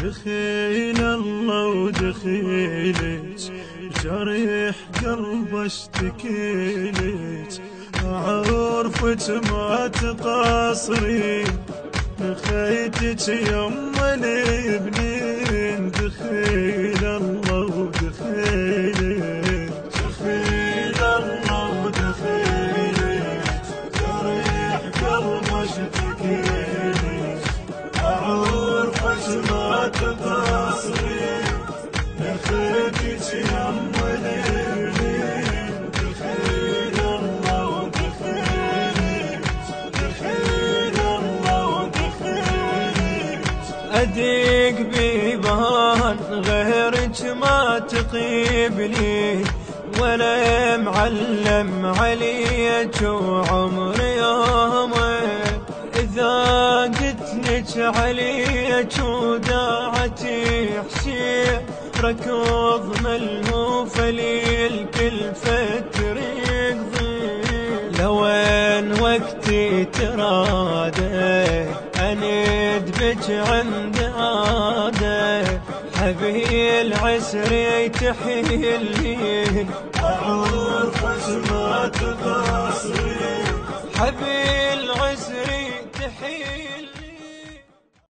دخيل الله ودخيلك جريح قلب اشتكيلك اعرفك ما تقصرين نخيتك يم الابنين دخيل الله ودخيلك دخيل الله ودخيلك جريح قلب اشتكيلك اعرفك ما تقصرين نخيتك يم الابنين دخيل الله ودخيلك دخيل الله ودخيلك أديك بيبان غيرك ما تقيبني ولا معلم عليك وعمري يومك إذا قلت لك عليك وداعتي حشير ركض ملهوف لي الكل فتريق ضيق لوين وقتي ترادي أند بك عند عادة حبي العسري تحيلي أعرفك ما تقصرين حبي العسري تحيلي